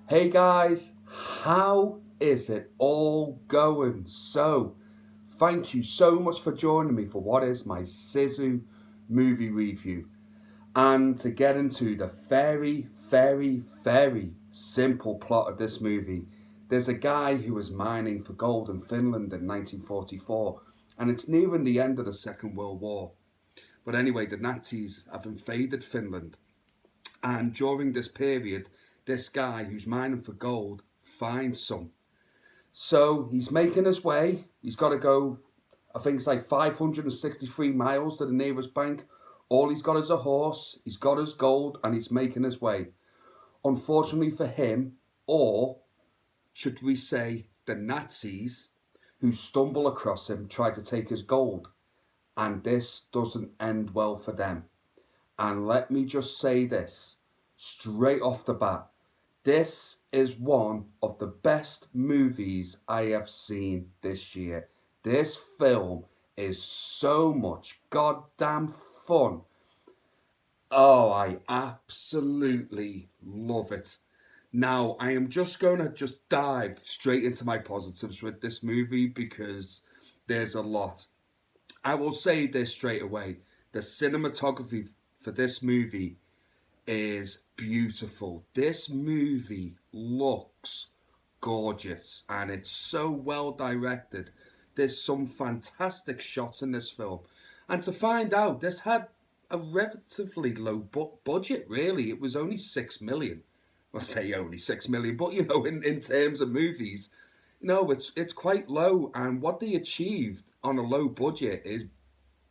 Hey guys, how is it all going? Thank you so much for joining me for what is my SISU movie review. And to get into the very simple plot of this movie, there's a guy who was mining for gold in Finland in 1944, and it's nearing the end of the Second World War. But anyway, the Nazis have invaded Finland, and during this period, this guy who's mining for gold finds some. So he's making his way. He's got to go, I think it's like 563 miles to the nearest bank. All he's got is a horse, he's got his gold, and he's making his way. Unfortunately for him, or should we say the Nazis who stumble across him try to take his gold. And this doesn't end well for them. And let me just say this straight off the bat. This is one of the best movies I have seen this year. This film is so much goddamn fun. Oh, I absolutely love it. Now, I am just going to dive straight into my positives with this movie because there's a lot. I will say this straight away. The cinematography for this movie is beautiful. This movie looks gorgeous and it's so well directed. There's some fantastic shots in this film. And to find out, this had a relatively low budget, really. It was only 6 million. I say only 6 million, but in terms of movies, it's quite low. And what they achieved on a low budget is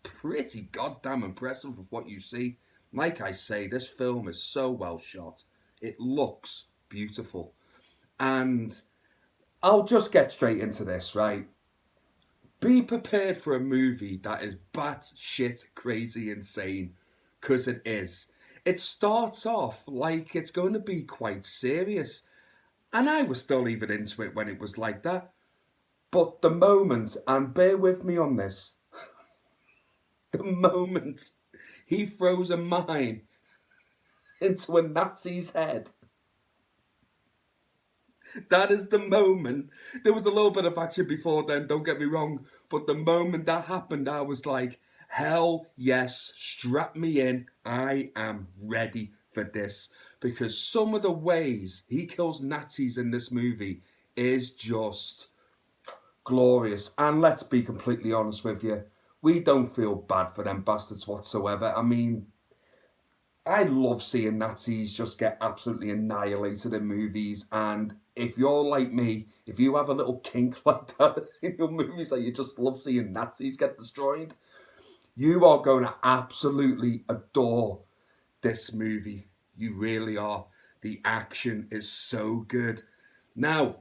pretty goddamn impressive of what you see. Like I say, this film is so well shot. It looks beautiful. And I'll just get straight into this, right? Be prepared for a movie that is batshit crazy insane, because it is. It starts off like it's going to be quite serious. And I was still even into it when it was like that. But the moment, and bear with me on this, the moment he throws a mine into a Nazi's head, that is the moment. There was a little bit of action before then, don't get me wrong, but the moment that happened, I was like, hell yes, strap me in. I am ready for this. Because some of the ways he kills Nazis in this movie is just glorious. And let's be completely honest with you, we don't feel bad for them bastards whatsoever. I mean, I love seeing Nazis just get absolutely annihilated in movies. And if you're like me, if you have a little kink like that in your movies, that you just love seeing Nazis get destroyed, you are going to absolutely adore this movie. You really are. The action is so good. Now,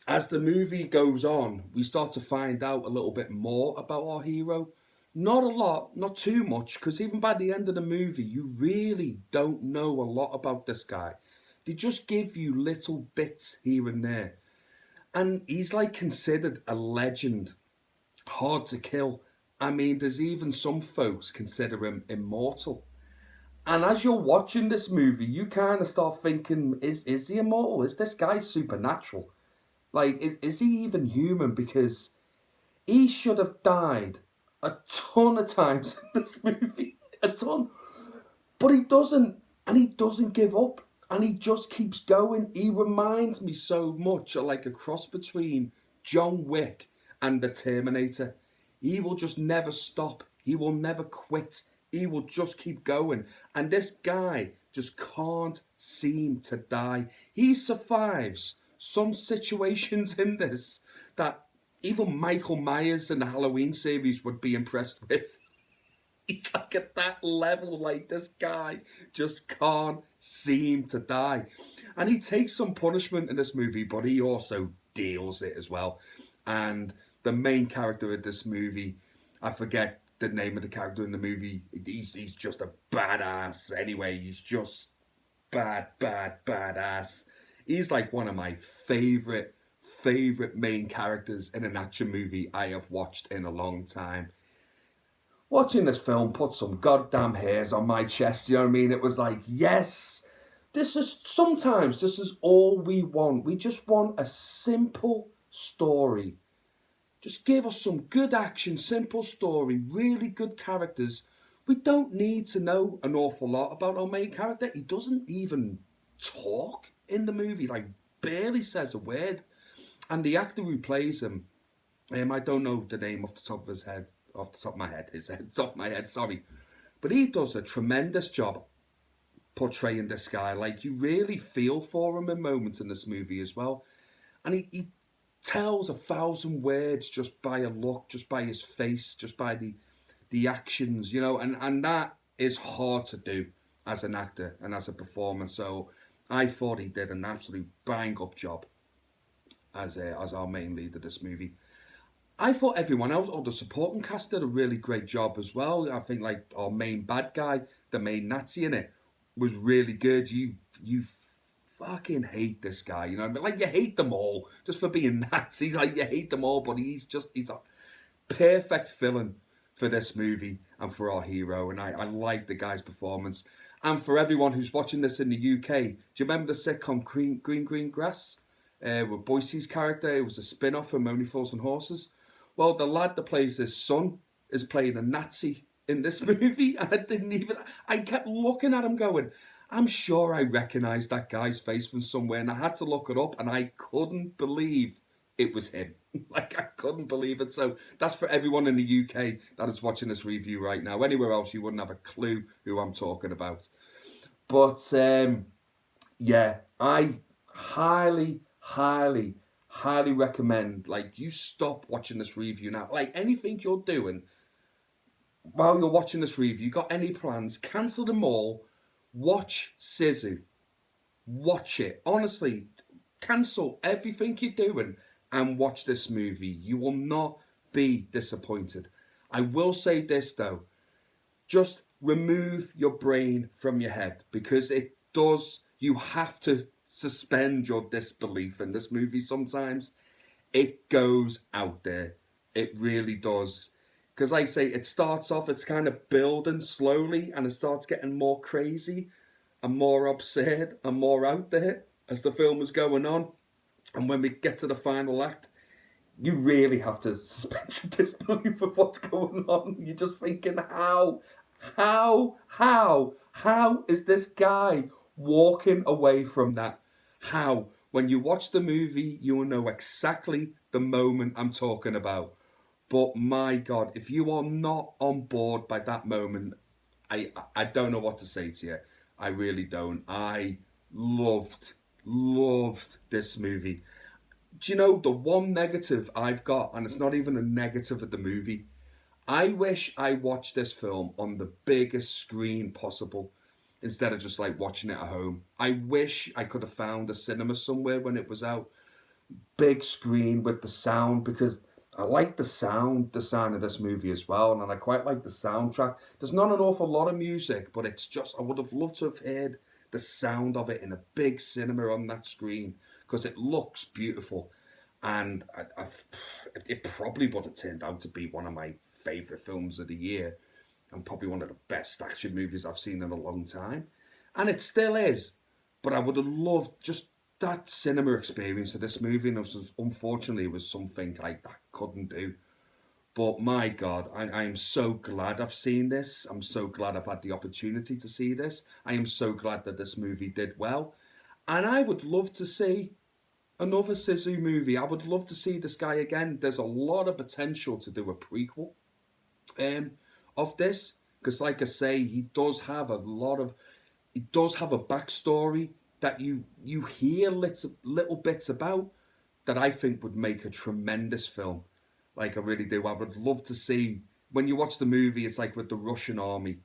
as the movie goes on, we start to find out a little bit more about our hero. Not a lot, not too much, because even by the end of the movie, you really don't know a lot about this guy. They just give you little bits here and there. And he's like considered a legend, hard to kill. I mean, there's even some folks consider him immortal. And as you're watching this movie, you kind of start thinking, is he immortal? Is this guy supernatural? Like, is he even human? Because he should have died a ton of times in this movie. A ton. But he doesn't. And he doesn't give up. And he just keeps going. He reminds me so much of like a cross between John Wick and the Terminator. He will just never stop. He will never quit. He will just keep going. And this guy just can't seem to die. He survives some situations in this that even Michael Myers in the Halloween series would be impressed with. He's like at that level, like this guy just can't seem to die. And he takes some punishment in this movie, but he also deals it as well. And the main character of this movie, I forget the name of the character in the movie, he's just a badass anyway. He's just badass. He's like one of my favorite main characters in an action movie I have watched in a long time. Watching this film put some goddamn hairs on my chest, you know what I mean? It was like, yes, Sometimes this is all we want. We just want a simple story. Just give us some good action, simple story, really good characters. We don't need to know an awful lot about our main character. He doesn't even talk in the movie, like barely says a word. And the actor who plays him, I don't know the name off the top of his head, off the top of my head, top of my head, sorry. But he does a tremendous job portraying this guy. Like, you really feel for him in moments in this movie as well. And he tells 1,000 words just by a look, just by his face, just by the actions, you know, and that is hard to do as an actor and as a performer. So I thought he did an absolute bang up job as our main lead of this movie. I thought everyone else, or the supporting cast, did a really great job as well. I think like our main bad guy, the main Nazi in it, was really good. You fucking hate this guy, you know. But like, you hate them all just for being Nazis. Like, you hate them all, but he's a perfect villain for this movie and for our hero. And I like the guy's performance. And for everyone who's watching this in the UK, do you remember the sitcom Green Grass? With Boise's character, it was a spin-off from Only Fools and Horses. Well, the lad that plays his son is playing a Nazi in this movie, and I kept looking at him going, I'm sure I recognised that guy's face from somewhere, and I had to look it up, and I couldn't believe it was him. Like, I couldn't believe it. So that's for everyone in the UK that is watching this review right now. Anywhere else, you wouldn't have a clue who I'm talking about. But, yeah, I highly, highly, highly recommend, like, you stop watching this review now. Like, anything you're doing while you're watching this review, you got any plans, cancel them all. Watch SISU. Watch it. Honestly, cancel everything you're doing and watch this movie. You will not be disappointed. I will say this though, just remove your brain from your head, because it does, you have to suspend your disbelief in this movie sometimes. It goes out there. It really does. Because like I say, it starts off, it's kind of building slowly, and it starts getting more crazy and more absurd and more out there as the film is going on. And when we get to the final act, you really have to suspend your disbelief of what's going on. You're just thinking, how is this guy walking away from that? How? When you watch the movie, you will know exactly the moment I'm talking about. But my God, if you are not on board by that moment, I don't know what to say to you. I really don't. I loved this movie. Do you know the one negative I've got, and it's not even a negative of the movie? I wish I watched this film on the biggest screen possible instead of just like watching it at home. I wish I could have found a cinema somewhere when it was out. Big screen with the sound, because I like the sound design of this movie as well, and I quite like the soundtrack. There's not an awful lot of music, but it's just, I would have loved to have heard the sound of it in a big cinema on that screen, because it looks beautiful. And it probably would have turned out to be one of my favourite films of the year, and probably one of the best action movies I've seen in a long time. And it still is. But I would have loved just that cinema experience of this movie, and unfortunately it was something I couldn't do. But my God, I am so glad I've seen this. I'm so glad I've had the opportunity to see this. I am so glad that this movie did well. And I would love to see another SISU movie. I would love to see this guy again. There's a lot of potential to do a prequel of this, because like I say, he does have a backstory that you hear little bits about that I think would make a tremendous film. Like, I really do. I would love to see, when you watch the movie, it's like with the Russian army.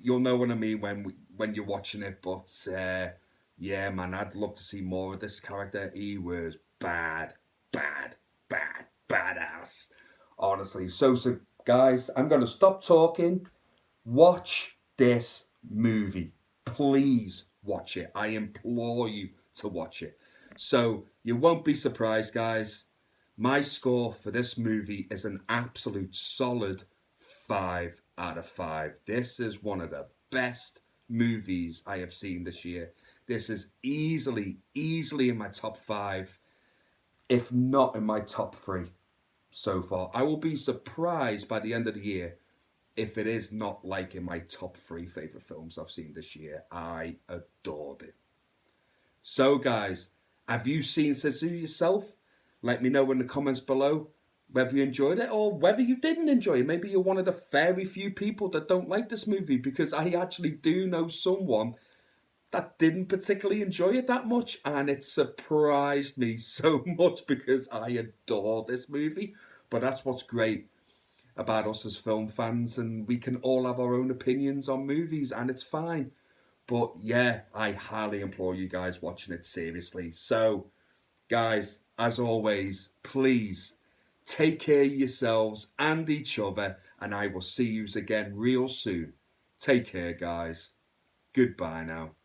You'll know what I mean when you're watching it. But yeah, man, I'd love to see more of this character. He was badass. Honestly. So guys, I'm going to stop talking. Watch this movie. Please watch it. I implore you to watch it. So you won't be surprised, guys. My score for this movie is an absolute solid 5 out of 5. This is one of the best movies I have seen this year. This is easily in my top 5, if not in my top 3 so far. I will be surprised by the end of the year if it is not like in my top 3 favourite films I've seen this year. I adored it. So guys, have you seen SISU yourself? Let me know in the comments below whether you enjoyed it or whether you didn't enjoy it. Maybe you're one of the very few people that don't like this movie, because I actually do know someone that didn't particularly enjoy it that much, and it surprised me so much because I adore this movie. But that's what's great about us as film fans, and we can all have our own opinions on movies, and it's fine. But yeah, I highly implore you guys watching it seriously. So guys, as always, please take care of yourselves and each other, and I will see you again real soon. Take care, guys. Goodbye now.